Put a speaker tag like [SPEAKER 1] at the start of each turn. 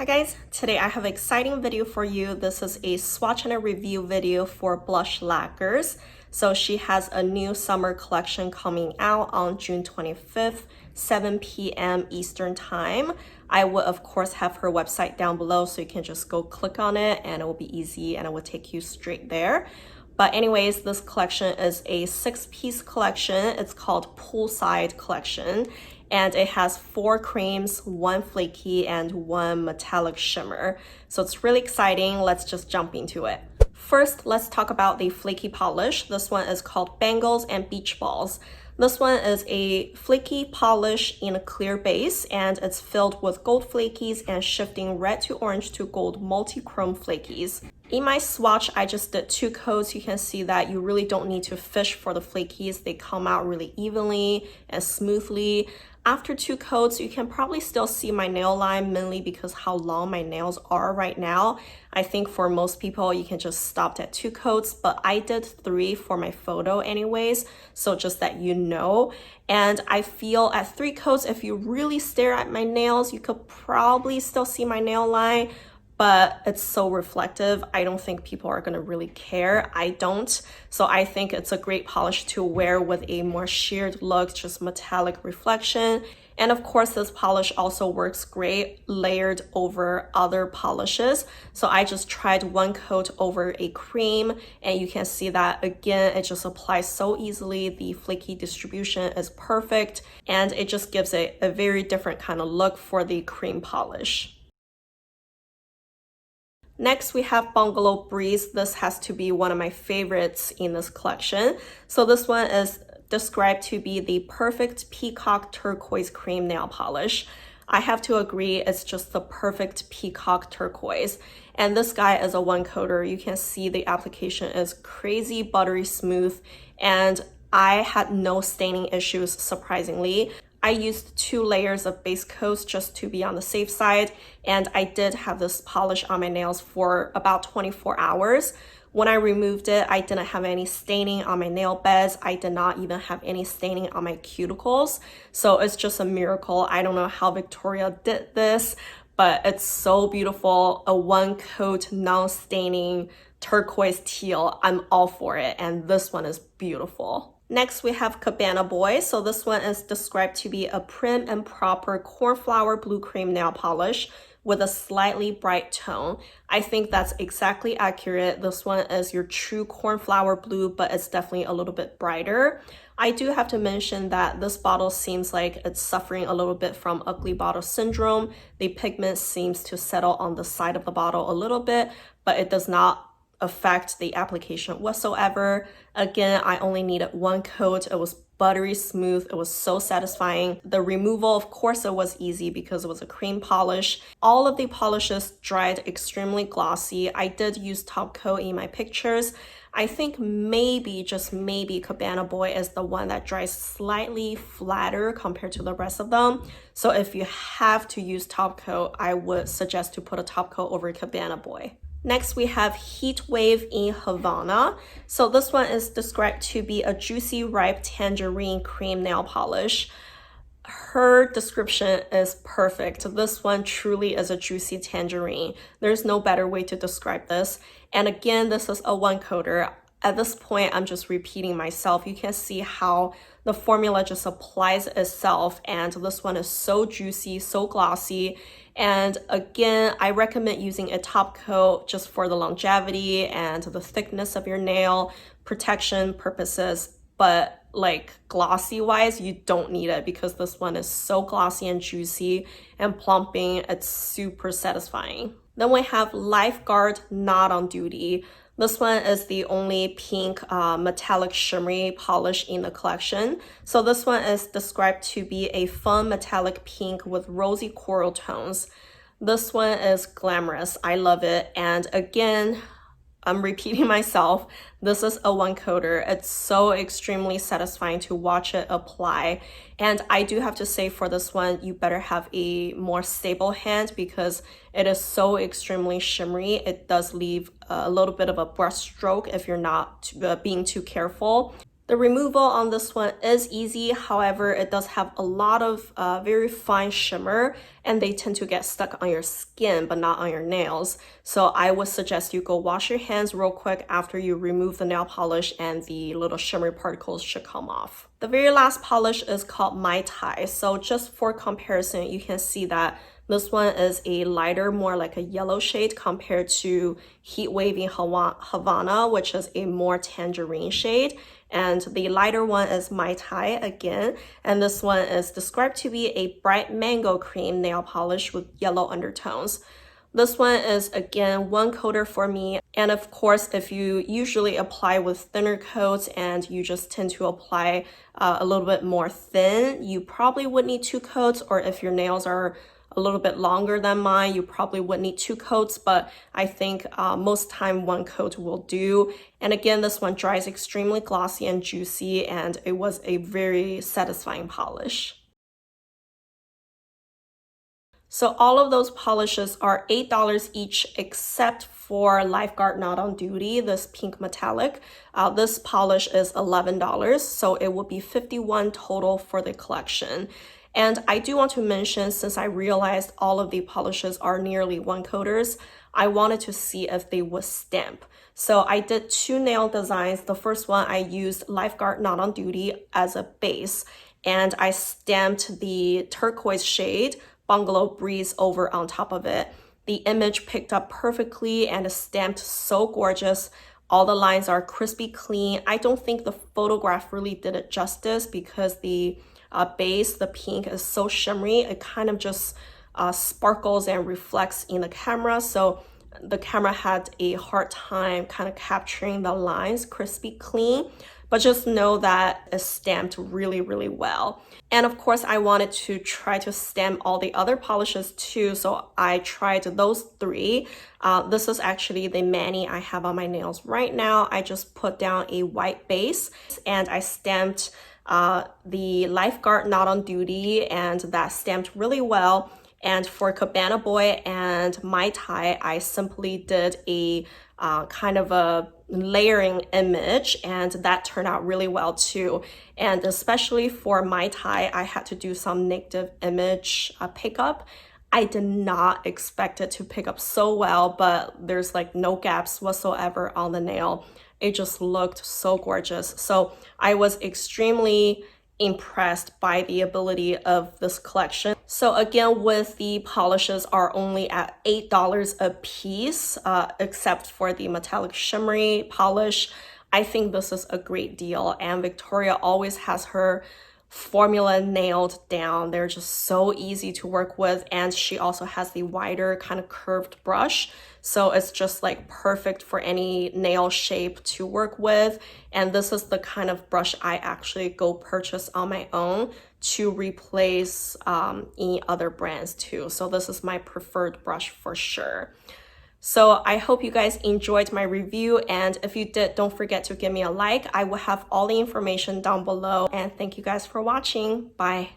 [SPEAKER 1] Hi guys, today I have an exciting video for you. This is a swatch and a review video for blush Lacquers. So she has a new summer collection coming out on June 25th, 7 p.m. Eastern time. I will of course have her website down below so you can just go click on it and it will be easy and it will take you straight there. But anyways, this collection is a 6-piece collection. It's called Poolside collection. And it has 4 creams, 1 flaky, and 1 metallic shimmer. So it's really exciting. Let's just jump into it. First, let's talk about the flaky polish. This one is called Bangles and Beachballs. This one is a flaky polish in a clear base, and it's filled with gold flakies and shifting red to orange to gold multi-chrome flakies. In my swatch, I just did 2 coats. You can see that you really don't need to fish for the flakies. They come out really evenly and smoothly. After 2 coats, you can probably still see my nail line, mainly because how long my nails are right now. I think for most people, you can just stop at 2 coats, but I did 3 for my photo anyways, so just that you know. And I feel at 3 coats, if you really stare at my nails, you could probably still see my nail line, but it's so reflective. I don't think people are gonna really care. I don't. So I think it's a great polish to wear with a more sheared look, just metallic reflection. And of course, this polish also works great layered over other polishes. So I just tried 1 coat over a cream, and you can see that again, it just applies so easily. The flaky distribution is perfect, and it just gives it a very different kind of look for the cream polish. Next, we have Bungalow Breeze. This has to be one of my favorites in this collection. So this one is described to be the perfect peacock turquoise cream nail polish. I have to agree, it's just the perfect peacock turquoise. And this guy is a 1-coater. You can see the application is crazy buttery smooth, and I had no staining issues, surprisingly. I used 2 layers of base coats just to be on the safe side, and I did have this polish on my nails for about 24 hours. When I removed it, I didn't have any staining on my nail beds. I did not even have any staining on my cuticles. So it's just a miracle. I don't know how Victoria did this, but it's so beautiful. A 1-coat non-staining turquoise teal. I'm all for it, and this one is beautiful. Next, we have Cabana Boy. So this one is described to be a prim and proper cornflower blue cream nail polish with a slightly bright tone. I think that's exactly accurate. This one is your true cornflower blue, but it's definitely a little bit brighter. I do have to mention that this bottle seems like it's suffering a little bit from ugly bottle syndrome. The pigment seems to settle on the side of the bottle a little bit, but it does not affect the application whatsoever. Again, I only needed 1 coat. It was buttery smooth. It was so satisfying. The removal, of course, it was easy because it was a cream polish. All of the polishes dried extremely glossy. I did use top coat in my pictures. I think maybe, just maybe, Cabana Boy is the one that dries slightly flatter compared to the rest of them. So if you have to use top coat, I would suggest to put a top coat over Cabana Boy. Next, we have Heatwave In Havana. So this one is described to be a juicy, ripe tangerine cream nail polish. Her description is perfect. This one truly is a juicy tangerine. There's no better way to describe this. And again, this is a 1-coater. At this point, I'm just repeating myself. You can see how the formula just applies itself, and this one is so juicy, so glossy. And again, I recommend using a top coat just for the longevity and the thickness of your nail, protection purposes, but like glossy wise, you don't need it because this one is so glossy and juicy and plumping. It's super satisfying. Then we have Lifeguard Not On Duty. This one is the only pink metallic shimmery polish in the collection. So this one is described to be a fun metallic pink with rosy coral tones. This one is glamorous. I love it. And again, I'm repeating myself. This is a 1-coater. It's so extremely satisfying to watch it apply. And I do have to say for this one, you better have a more stable hand because it is so extremely shimmery. It does leave a little bit of a brush stroke if you're not being too careful. The removal on this one is easy, however, it does have a lot of very fine shimmer and they tend to get stuck on your skin but not on your nails. So I would suggest you go wash your hands real quick after you remove the nail polish and the little shimmery particles should come off. The very last polish is called Mai Tai. So just for comparison, you can see that this one is a lighter, more like a yellow shade compared to Heatwave In Havana, which is a more tangerine shade. And the lighter one is Mai Tai again. And this one is described to be a bright mango cream nail polish with yellow undertones. This one is, again, one coater for me. And of course, if you usually apply with thinner coats and you just tend to apply a little bit more thin, you probably would need 2 coats. Or if your nails are a little bit longer than mine, you probably would need 2 coats, but I think most time 1 coat will do. And again, this one dries extremely glossy and juicy, and it was a very satisfying polish. So all of those polishes are $8 each except for Lifeguard Not On Duty, this pink metallic. This polish is $11, so it will be $51 total for the collection. And I do want to mention, since I realized all of the polishes are nearly 1 coaters, I wanted to see if they would stamp. So I did 2 nail designs. The first one I used Lifeguard Not On Duty as a base, and I stamped the turquoise shade Bungalow Breeze over on top of it. The image picked up perfectly and is stamped so gorgeous. All the lines are crispy clean. I don't think the photograph really did it justice because the base, the pink, is so shimmery. It kind of just sparkles and reflects in the camera. So the camera had a hard time kind of capturing the lines crispy clean. But just know that it's stamped really, really well. And of course, I wanted to try to stamp all the other polishes too. So I tried those 3. This is actually the mani I have on my nails right now. I just put down a white base and I stamped the Lifeguard Not On Duty, and that stamped really well. And for Cabana Boy and Mai Tai, I simply did a kind of a layering image, and that turned out really well too. And especially for Mai Tai, I had to do some negative image pickup. I did not expect it to pick up so well, but there's like no gaps whatsoever on the nail. It just looked so gorgeous. So I was extremely impressed by the ability of this collection. So again, with the polishes are only at $8 a piece, except for the metallic shimmery polish. I think this is a great deal, and Victoria always has her formula nailed down. They're just so easy to work with, and she also has the wider kind of curved brush, so it's just like perfect for any nail shape to work with. And this is the kind of brush I actually go purchase on my own to replace in other brands too. So this is my preferred brush for sure. So I hope you guys enjoyed my review, and if you did, don't forget to give me a like. I will have all the information down below, and thank you guys for watching. Bye.